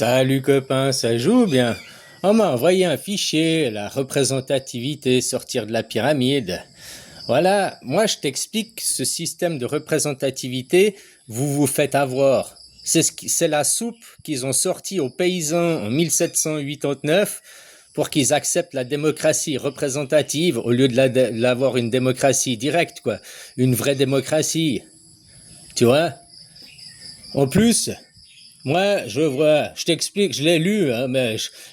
Salut copain, ça joue bien. On m'a envoyé un fichier, la représentativité, sortir de la pyramide. Voilà, moi je t'explique ce système de représentativité, vous vous faites avoir. C'est la soupe qu'ils ont sortie aux paysans en 1789 pour qu'ils acceptent la démocratie représentative au lieu de l'avoir une démocratie directe, quoi. Une vraie démocratie. Tu vois? En plus, moi, je t'explique, je l'ai lu, hein,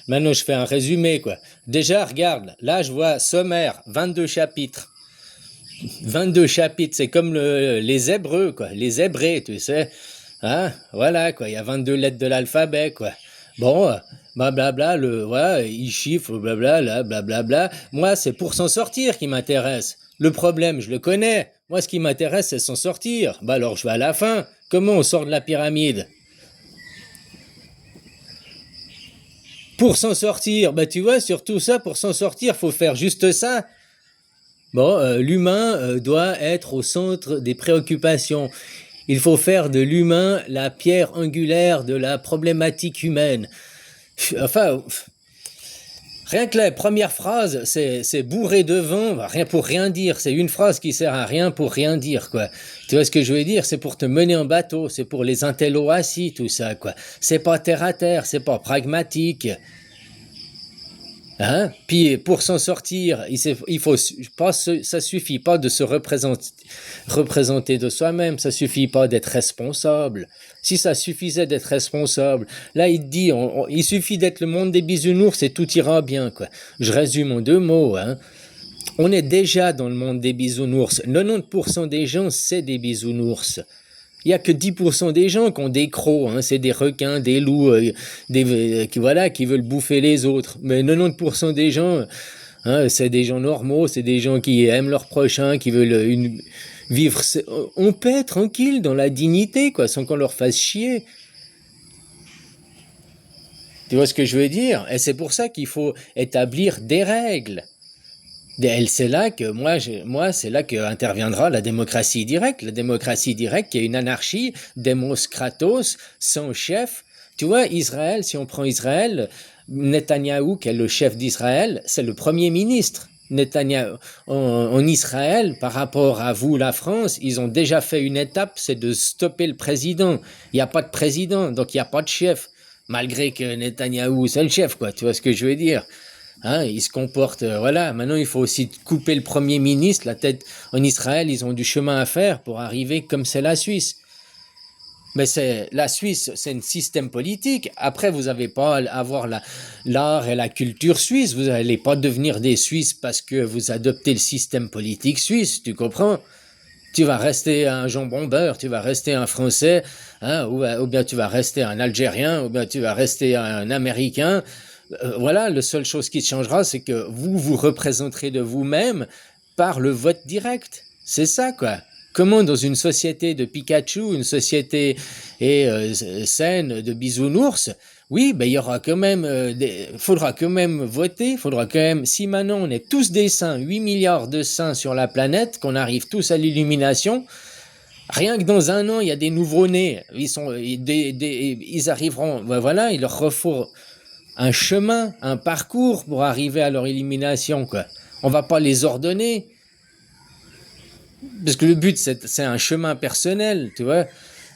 maintenant je fais un résumé, quoi. Déjà, regarde, là je vois sommaire, 22 chapitres. 22 chapitres, c'est comme les Hébreux, quoi, les Hébrés, tu sais. Hein, voilà, quoi, il y a 22 lettres de l'alphabet, quoi. Bon, blablabla, voilà, ils chiffrent, blablabla, blablabla. Moi, c'est pour s'en sortir qui m'intéresse. Le problème, je le connais. Moi, ce qui m'intéresse, c'est s'en sortir. Bah alors, je vais à la fin. Comment on sort de la pyramide? Pour s'en sortir, bah tu vois, sur tout ça, pour s'en sortir, faut faire juste ça. Bon, l'humain doit être au centre des préoccupations. Il faut faire de l'humain la pierre angulaire de la problématique humaine. Enfin, rien que la première phrase, c'est bourré de vent, rien pour rien dire. C'est une phrase qui sert à rien pour rien dire, quoi. Tu vois ce que je veux dire? C'est pour te mener en bateau, c'est pour les intellos assis, tout ça, quoi. C'est pas terre à terre, c'est pas pragmatique. Hein? Puis pour s'en sortir, il faut pas, ça suffit pas de se représenter de soi-même, ça suffit pas d'être responsable. Si ça suffisait d'être responsable, là il dit, il suffit d'être le monde des bisounours et tout ira bien, quoi. Je résume en deux mots, hein. On est déjà dans le monde des bisounours. 90% des gens, c'est des bisounours. Il n'y a que 10% des gens qui ont des crocs, hein, c'est des requins, des loups, qui veulent bouffer les autres. Mais 90% des gens, hein, c'est des gens normaux, c'est des gens qui aiment leur prochain, qui veulent vivre en paix, tranquille, dans la dignité, quoi, sans qu'on leur fasse chier. Tu vois ce que je veux dire? Et c'est pour ça qu'il faut établir des règles. C'est là que c'est là que interviendra la démocratie directe. La démocratie directe qui est une anarchie, démos kratos, sans chef. Tu vois, Israël, si on prend Israël, Netanyahou, qui est le chef d'Israël, c'est le premier ministre. Netanyahou, en Israël, par rapport à vous, la France, ils ont déjà fait une étape, c'est de stopper le président. Il n'y a pas de président, donc il n'y a pas de chef. Malgré que Netanyahou, c'est le chef, quoi. Tu vois ce que je veux dire? Hein, il se comporte, voilà. Maintenant, il faut aussi couper le premier ministre, la tête. En Israël, ils ont du chemin à faire pour arriver comme c'est la Suisse. Mais la Suisse, c'est un système politique. Après, vous n'avez pas à avoir l'art et la culture suisse. Vous n'allez pas devenir des Suisses parce que vous adoptez le système politique suisse. Tu comprends? Tu vas rester un jambon beurre, tu vas rester un Français, hein, ou bien tu vas rester un Algérien, ou bien tu vas rester un Américain. Voilà, la seule chose qui changera, c'est que vous vous représenterez de vous-même par le vote direct. C'est ça, quoi. Comment dans une société de Pikachu, une société saine de bisounours, oui, ben il y aura quand même, faudra quand même voter, faudra quand même, si maintenant on est tous des saints, 8 milliards de saints sur la planète, qu'on arrive tous à l'illumination, rien que dans un an, il y a des nouveaux-nés, ils arriveront, ben voilà, il leur faut un chemin, un parcours pour arriver à leur élimination, quoi. On va pas les ordonner. Parce que le but, c'est un chemin personnel, tu vois.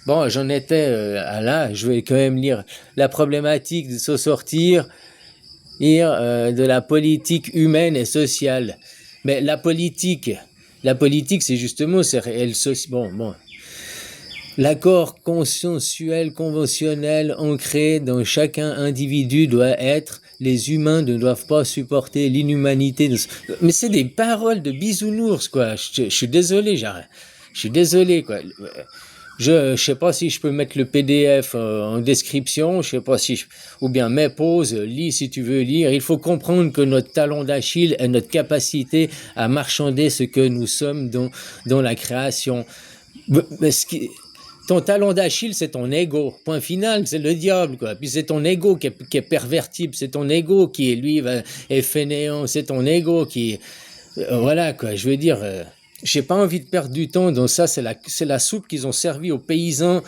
Bon, j'en étais là, je vais quand même lire la problématique de se sortir de la politique humaine et sociale. Mais la politique, c'est justement, bon. L'accord consensuel, conventionnel, ancré dans chacun individu doit être les humains ne doivent pas supporter l'inhumanité. Mais c'est des paroles de bisounours, quoi. Je suis désolé, j'arrête. Je suis désolé, quoi. Je sais pas si je peux mettre le PDF en description, je sais pas si ou bien mets pause, lis si tu veux lire. Il faut comprendre que notre talon d'Achille est notre capacité à marchander ce que nous sommes dans la création. Mais ton talon d'Achille, c'est ton ego. Point final, c'est le diable, quoi. Puis c'est ton ego qui est pervertible, c'est ton ego qui est fainéant, c'est ton ego qui voilà, quoi. Je veux dire, j'ai pas envie de perdre du temps dans ça. C'est la soupe qu'ils ont servi aux paysans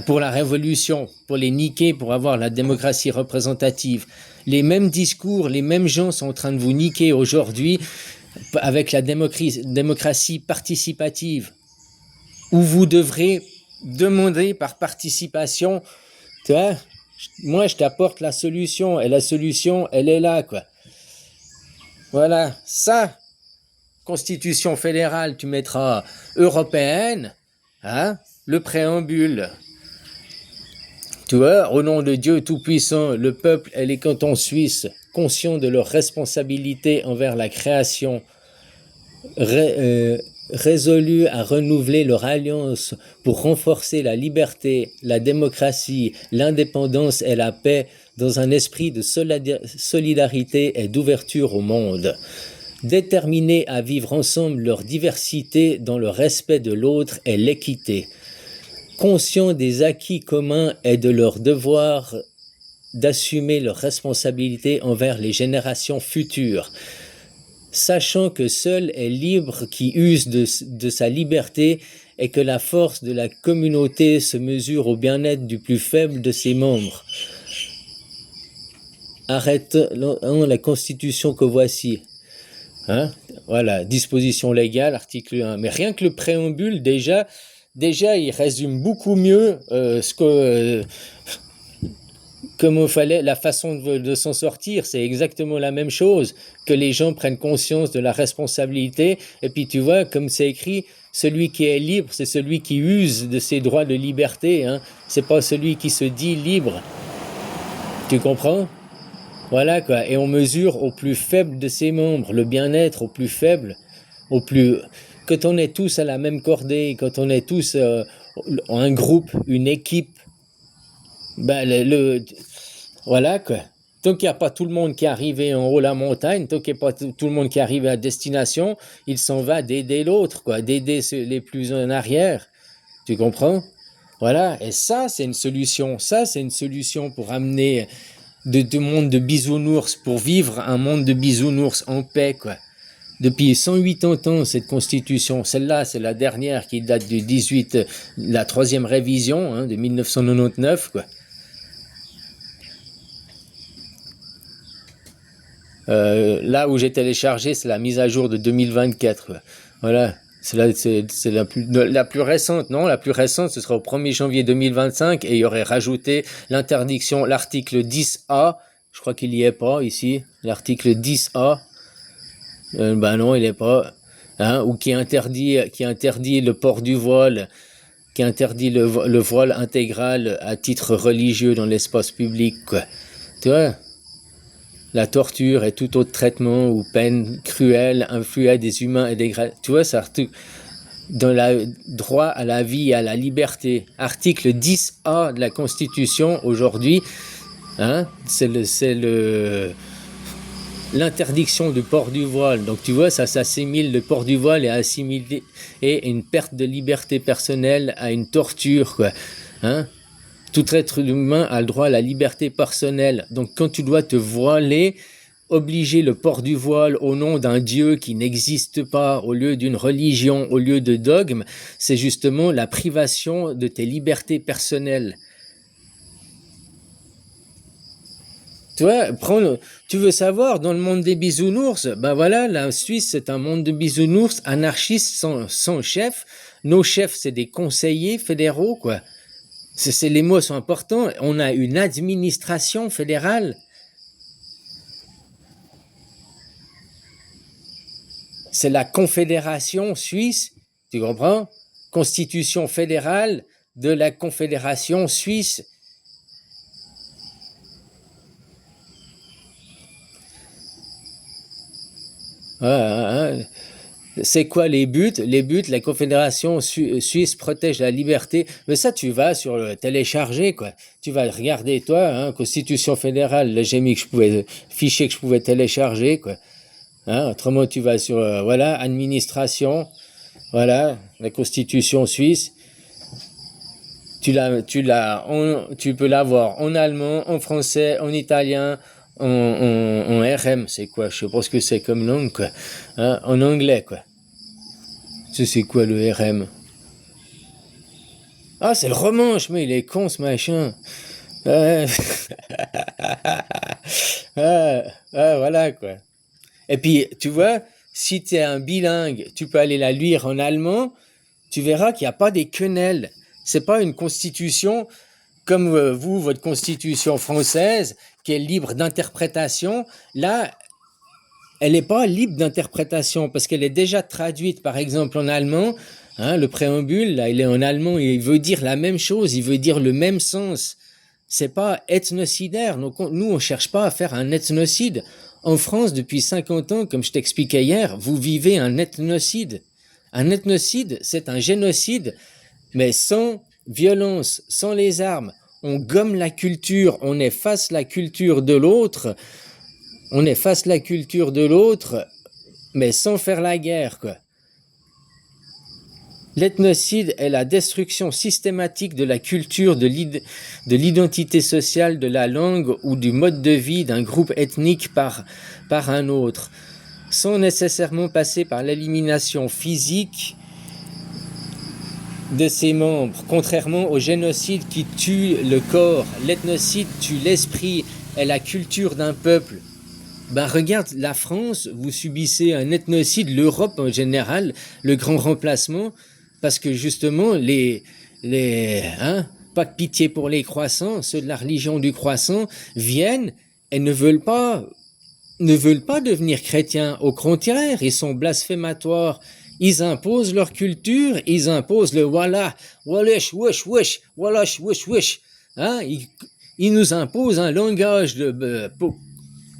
pour la révolution, pour les niquer, pour avoir la démocratie représentative. Les mêmes discours, les mêmes gens sont en train de vous niquer aujourd'hui avec la démocratie participative, où vous devrez demander par participation, tu vois, moi je t'apporte la solution, et la solution, elle est là, quoi. Voilà, ça, Constitution fédérale, tu mettras européenne, hein, le préambule. Tu vois, au nom de Dieu Tout-Puissant, le peuple et les cantons suisses, conscients de leur responsabilité envers la création, résolus à renouveler leur alliance pour renforcer la liberté, la démocratie, l'indépendance et la paix dans un esprit de solidarité et d'ouverture au monde. Déterminés à vivre ensemble leur diversité dans le respect de l'autre et l'équité. Conscients des acquis communs et de leur devoir d'assumer leurs responsabilités envers les générations futures. Sachant que seul est libre qui use de sa liberté et que la force de la communauté se mesure au bien-être du plus faible de ses membres. Arrêtons la Constitution que voici. Hein? Voilà, disposition légale, article 1. Mais rien que le préambule, déjà il résume beaucoup mieux comment fallait, la façon de s'en sortir. C'est exactement la même chose, que les gens prennent conscience de la responsabilité. Et puis tu vois, comme c'est écrit, celui qui est libre, c'est celui qui use de ses droits de liberté. Hein. C'est pas celui qui se dit libre. Tu comprends ? Voilà quoi, et on mesure au plus faible de ses membres, le bien-être au plus faible, quand on est tous à la même cordée, quand on est tous un groupe, une équipe, voilà quoi. Tant qu'il n'y a pas tout le monde qui est arrivé en haut de la montagne, tant qu'il n'y a pas tout le monde qui est arrivé à destination, il s'en va d'aider l'autre, quoi, d'aider les plus en arrière. Tu comprends ? Voilà, et ça c'est une solution. Ça c'est une solution pour amener de monde de bisounours, pour vivre un monde de bisounours en paix, quoi. Depuis 180 ans, cette constitution, celle-là, c'est la dernière qui date du 18, la troisième révision, hein, de 1999, quoi. Là où j'ai téléchargé, c'est la mise à jour de 2024, quoi. Voilà. C'est la plus récente, non? La plus récente, ce sera au 1er janvier 2025 et il y aurait rajouté l'interdiction, l'article 10A, je crois qu'il n'y est pas ici, l'article 10A, non, il n'est pas, hein, ou qui interdit le port du voile, qui interdit le voile intégral à titre religieux dans l'espace public, quoi. Tu vois? La torture et tout autre traitement ou peine cruelle infligée à des humains et des... Tu vois, ça, dans le droit à la vie et à la liberté. Article 10A de la Constitution, aujourd'hui, hein, c'est l'interdiction du port du voile. Donc, tu vois, ça s'assimile, le port du voile est assimilé et une perte de liberté personnelle à une torture, quoi. Hein? Tout être humain a le droit à la liberté personnelle. Donc quand tu dois te voiler, obliger le port du voile au nom d'un Dieu qui n'existe pas, au lieu d'une religion, au lieu de dogme, c'est justement la privation de tes libertés personnelles. Tu vois, tu veux savoir, dans le monde des bisounours, ben voilà, la Suisse c'est un monde de bisounours, anarchistes sans chef. Nos chefs c'est des conseillers fédéraux, quoi. Les mots sont importants. On a une administration fédérale. C'est la Confédération suisse, tu comprends? Constitution fédérale de la Confédération suisse. C'est quoi les buts? Les buts, la Confédération suisse protège la liberté. Mais ça, tu vas sur le télécharger, quoi. Tu vas regarder, toi, hein, Constitution fédérale. Là, j'ai mis fichier que je pouvais télécharger, quoi. Hein, autrement, tu vas sur, voilà, administration. Voilà, la Constitution suisse. Tu peux l'avoir en allemand, en français, en italien, en RM, c'est quoi? Je sais pas ce que c'est comme langue, quoi. Hein, en anglais, quoi. C'est quoi le RM? Ah, c'est le romanche, mais il est con ce machin. Ouais. Ah, ah, voilà quoi. Et puis, tu vois, si tu es un bilingue, tu peux aller la lire en allemand, tu verras qu'il n'y a pas des quenelles. C'est pas une constitution comme vous, votre constitution française, qui est libre d'interprétation. Là, elle n'est pas libre d'interprétation parce qu'elle est déjà traduite, par exemple, en allemand. Hein, le préambule, là, il est en allemand et il veut dire la même chose, il veut dire le même sens. C'est pas ethnocidaire. Donc, nous, on cherche pas à faire un ethnocide. En France, depuis 50 ans, comme je t'expliquais hier, vous vivez un ethnocide. Un ethnocide, c'est un génocide, mais sans violence, sans les armes. On gomme la culture, on efface la culture de l'autre, on efface la culture de l'autre, mais sans faire la guerre, quoi. L'ethnocide est la destruction systématique de la culture, de l'identité sociale, de la langue ou du mode de vie d'un groupe ethnique par un autre, sans nécessairement passer par l'élimination physique de ses membres, contrairement au génocide qui tue le corps. L'ethnocide tue l'esprit et la culture d'un peuple. Ben regarde, la France, vous subissez un ethnocide, l'Europe en général, le grand remplacement, parce que justement, pas de pitié pour les croissants, ceux de la religion du croissant, viennent et ne veulent pas devenir chrétiens. Au contraire, ils sont blasphématoires. Ils imposent leur culture, ils imposent le voilà, walash, wesh, wesh, walash, wesh, wesh. Hein, ils nous imposent un langage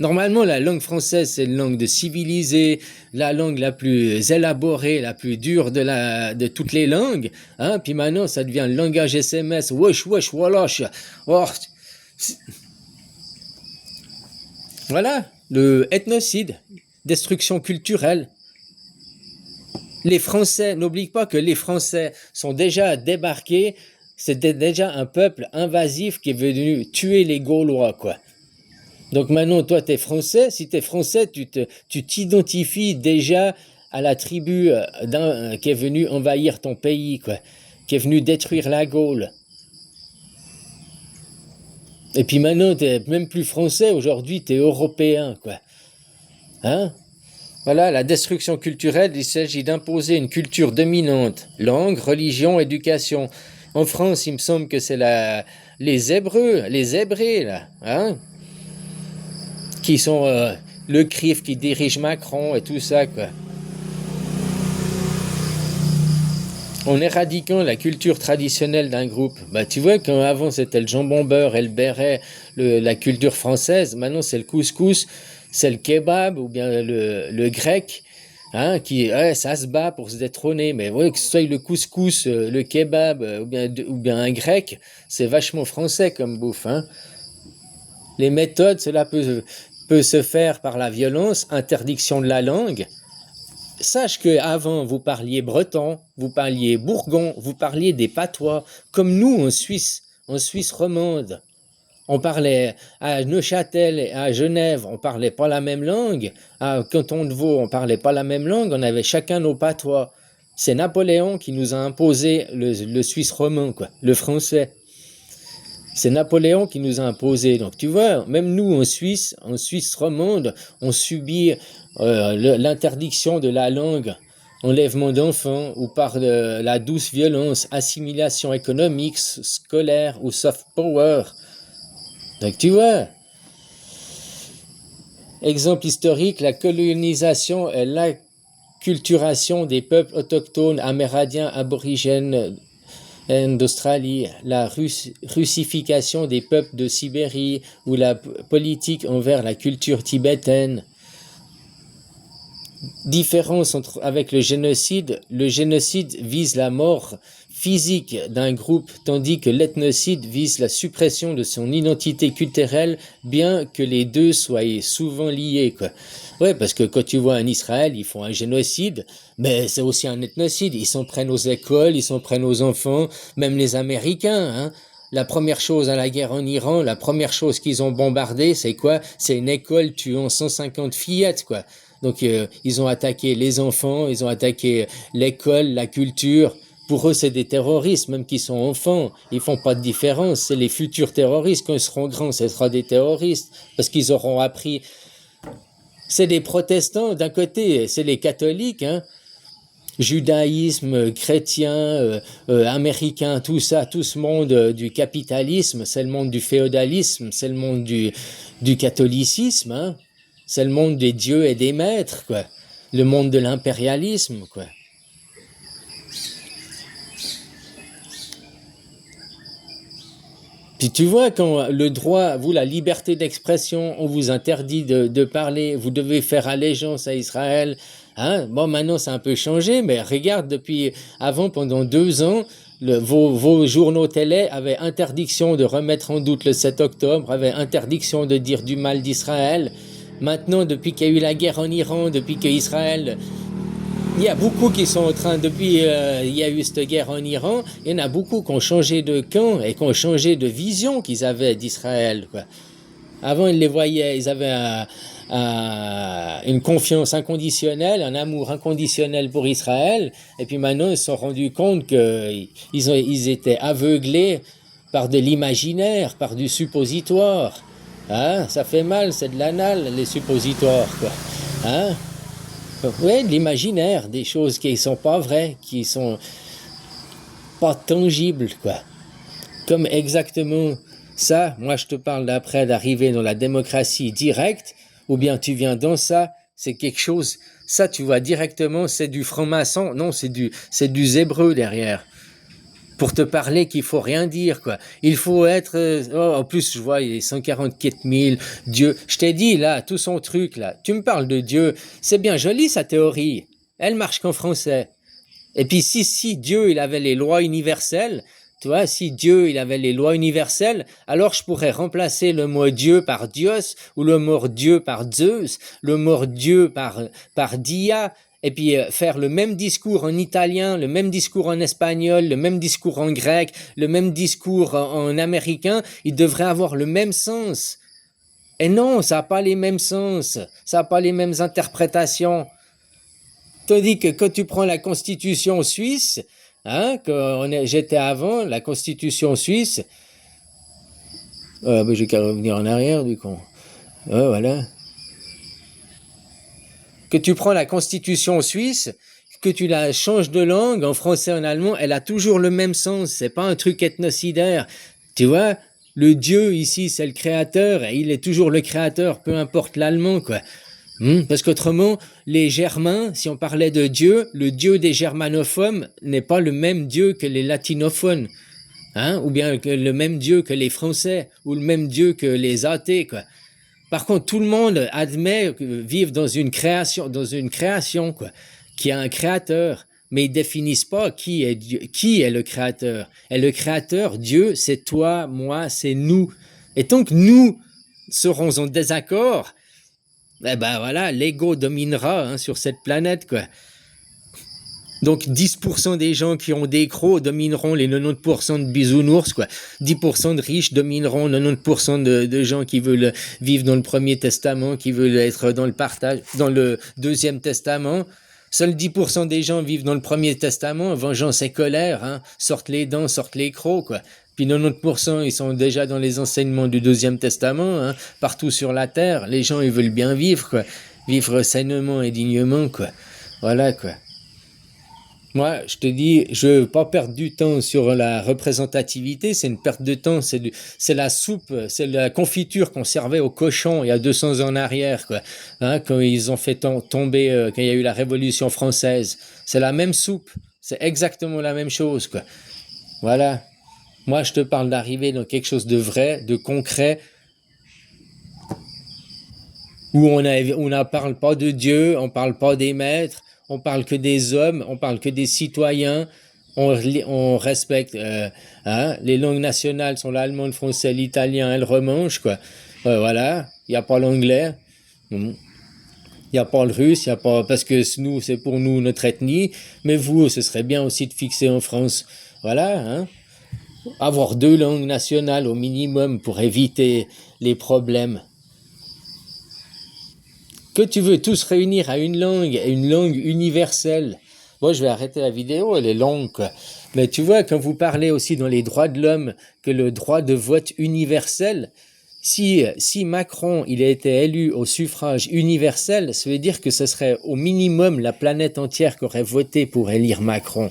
normalement, la langue française, c'est une langue de civilisé, la langue la plus élaborée, la plus dure de toutes les langues. Hein? Puis maintenant, ça devient le langage SMS. Wesh, wesh, walash. Oh. Voilà, le ethnocide, destruction culturelle. Les Français, n'oublie pas que les Français sont déjà débarqués, c'était déjà un peuple invasif qui est venu tuer les Gaulois, quoi. Donc maintenant, toi, t'es français. Si t'es français, tu t'identifies déjà à la tribu qui est venue envahir ton pays, quoi, qui est venue détruire la Gaule. Et puis maintenant, t'es même plus français. Aujourd'hui, t'es européen, quoi. Hein? Voilà, la destruction culturelle, il s'agit d'imposer une culture dominante, langue, religion, éducation. En France, il me semble que c'est les Hébreux, là, hein? Qui sont le CRIF qui dirige Macron et tout ça, quoi. En éradiquant la culture traditionnelle d'un groupe. Bah, tu vois, quand avant c'était le jambon beurre et le béret, la culture française, maintenant c'est le couscous, c'est le kebab ou bien le grec, hein, ça se bat pour se détrôner. Mais ouais, que ce soit le couscous, le kebab ou bien un grec, c'est vachement français comme bouffe, hein. Les méthodes, cela peut se faire par la violence, interdiction de la langue. Sache qu'avant, vous parliez breton, vous parliez bourgon, vous parliez des patois, comme nous en Suisse romande. On parlait à Neuchâtel et à Genève, on parlait pas la même langue. À Canton de Vaud, on parlait pas la même langue, on avait chacun nos patois. C'est Napoléon qui nous a imposé le suisse roman, quoi, le français. C'est Napoléon qui nous a imposé. Donc tu vois, même nous en Suisse romande, on subit l'interdiction de la langue, enlèvement d'enfants ou par la douce violence, assimilation économique, scolaire ou soft power. Donc tu vois, exemple historique, la colonisation et l'acculturation des peuples autochtones, amérindiens, aborigènes d'Australie, la russification des peuples de Sibérie ou la politique envers la culture tibétaine. Différence avec le génocide vise la mort physique d'un groupe, tandis que l'ethnocide vise la suppression de son identité culturelle, bien que les deux soient souvent liés, quoi. Ouais, parce que quand tu vois en Israël, ils font un génocide, mais c'est aussi un ethnocide. Ils s'en prennent aux écoles, ils s'en prennent aux enfants, même les Américains, hein. La première chose à la guerre en Iran, la première chose qu'ils ont bombardé, c'est quoi? C'est une école tuant 150 fillettes, quoi. Donc ils ont attaqué les enfants, ils ont attaqué l'école, la culture. Pour eux, c'est des terroristes, même qu'ils sont enfants. Ils font pas de différence. C'est les futurs terroristes. Quand ils seront grands, ce sera des terroristes. Parce qu'ils auront appris. C'est les protestants d'un côté, c'est les catholiques, hein. Judaïsme, chrétien, américain, tout ça, tout ce monde du capitalisme, c'est le monde du féodalisme, c'est le monde du catholicisme, hein. C'est le monde des dieux et des maîtres, quoi. Le monde de l'impérialisme, quoi. Puis tu vois, quand le droit, vous, la liberté d'expression, on vous interdit de parler, vous devez faire allégeance à Israël, hein? Bon, maintenant, ça a un peu changé, mais regarde, depuis avant, pendant 2 ans, vos journaux télé avaient interdiction de remettre en doute le 7 octobre, avaient interdiction de dire du mal d'Israël. Maintenant, depuis qu'il y a eu la guerre en Iran, depuis qu'Israël... Il y a beaucoup qui sont en train, depuis il y a eu cette guerre en Iran, il y en a beaucoup qui ont changé de camp et qui ont changé de vision qu'ils avaient d'Israël, quoi. Avant, ils les voyaient, ils avaient une confiance inconditionnelle, un amour inconditionnel pour Israël, et puis maintenant, ils se sont rendus compte qu'ils étaient aveuglés par de l'imaginaire, par du suppositoire. Hein? Ça fait mal, c'est de l'anal, les suppositoires, quoi. Hein? Oui, de l'imaginaire, des choses qui ne sont pas vraies, qui sont pas tangibles, quoi. Comme exactement ça, moi je te parle d'après d'arriver dans la démocratie directe, ou bien tu viens dans ça, c'est quelque chose, ça tu vois directement, c'est du franc-maçon, non, c'est du zébreux derrière. Pour te parler qu'il faut rien dire, quoi. Il faut être... en plus, je vois, il y a 144 000 dieux. Je t'ai dit, là, tout son truc, là. Tu me parles de Dieu. C'est bien joli, sa théorie. Elle marche qu'en français. Et puis, si Dieu, il avait les lois universelles, tu vois, si Dieu, il avait les lois universelles, alors je pourrais remplacer le mot Dieu par Dios, ou le mot Dieu par Zeus, le mot Dieu par Dia, et puis faire le même discours en italien, le même discours en espagnol, le même discours en grec, le même discours en américain, il devrait avoir le même sens. Et non, ça n'a pas les mêmes sens, ça n'a pas les mêmes interprétations. Tandis que quand tu prends la constitution suisse, hein, j'étais avant, la constitution suisse, j'ai qu'à revenir en arrière du con. Voilà. Que tu prends la constitution suisse, que tu la changes de langue, en français, en allemand, elle a toujours le même sens. C'est pas un truc ethnocidaire. Tu vois, le Dieu ici, c'est le créateur, et il est toujours le créateur, peu importe l'allemand, quoi. Parce qu'autrement, les Germains, si on parlait de Dieu, le Dieu des germanophones n'est pas le même Dieu que les latinophones, hein, ou bien le même Dieu que les Français, ou le même Dieu que les athées, quoi. Par contre, tout le monde admet vivre dans une création, quoi, qui a un créateur, mais ils définissent pas qui est Dieu, qui est le créateur. Et le créateur, Dieu, c'est toi, moi, c'est nous. Et tant que nous serons en désaccord, eh ben voilà, l'ego dominera, hein, sur cette planète, quoi. Donc 10% des gens qui ont des crocs domineront les 90% de bisounours, quoi. 10% de riches domineront 90% de gens qui veulent vivre dans le Premier Testament, qui veulent être dans le partage, dans le Deuxième Testament. Seuls 10% des gens vivent dans le Premier Testament, vengeance et colère, hein. Sortent les dents, sortent les crocs, quoi. Puis 90%, ils sont déjà dans les enseignements du Deuxième Testament, hein, partout sur la terre. Les gens, ils veulent bien vivre, quoi. Vivre sainement et dignement, quoi. Voilà, quoi. Moi, je te dis, je veux pas perdre du temps sur la représentativité, c'est une perte de temps, c'est la soupe, c'est la confiture qu'on servait aux cochons il y a 200 ans en arrière, quoi. Hein, quand ils ont fait tomber, quand il y a eu la Révolution française. C'est la même soupe, c'est exactement la même chose, quoi. Voilà. Moi, je te parle d'arriver dans quelque chose de vrai, de concret, où on ne parle pas de Dieu, on parle pas des maîtres, on parle que des hommes, on parle que des citoyens, on respecte, hein, les langues nationales sont l'allemand, le français, l'italien et le romanche, quoi. Voilà, il n'y a pas l'anglais, il n'y a pas le russe, il y a pas, parce que nous, c'est pour nous notre ethnie, mais vous, ce serait bien aussi de fixer en France, voilà, hein. Avoir 2 langues nationales au minimum pour éviter les problèmes. que tu veux tous réunir à une langue universelle. Bon, je vais arrêter la vidéo, elle est longue, quoi. Mais tu vois, quand vous parlez aussi dans les droits de l'homme, que le droit de vote universel, si Macron, il a été élu au suffrage universel, ça veut dire que ce serait au minimum la planète entière qui aurait voté pour élire Macron.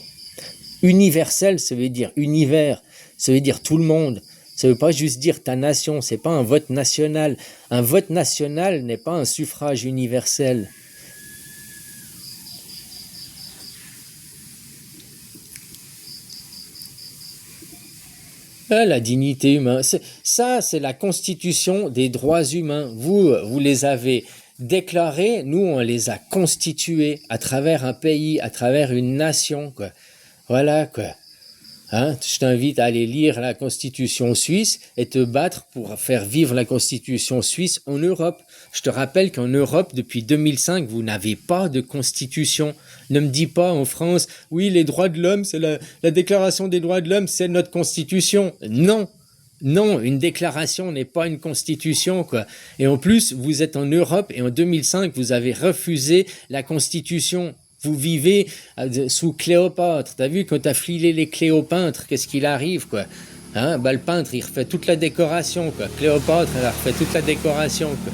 Universel, ça veut dire univers, ça veut dire tout le monde. Ça veut pas juste dire ta nation, c'est pas un vote national. Un vote national n'est pas un suffrage universel. Ah, la dignité humaine, ça c'est la constitution des droits humains. Vous les avez déclarés, nous on les a constitués à travers un pays, à travers une nation, quoi. Voilà, quoi. Hein, je t'invite à aller lire la Constitution suisse et te battre pour faire vivre la Constitution suisse en Europe. Je te rappelle qu'en Europe, depuis 2005, vous n'avez pas de Constitution. Ne me dis pas en France, oui, les droits de l'homme, c'est la Déclaration des droits de l'homme, c'est notre Constitution. Non, non, une déclaration n'est pas une constitution, quoi. Et en plus, vous êtes en Europe et en 2005, vous avez refusé la Constitution. Vous vivez sous Cléopâtre. T'as vu, quand t'as filé les clés au peintre, qu'est-ce qu'il arrive, quoi? Hein, bah, le peintre, il refait toute la décoration, quoi. Cléopâtre, elle a refait toute la décoration, quoi.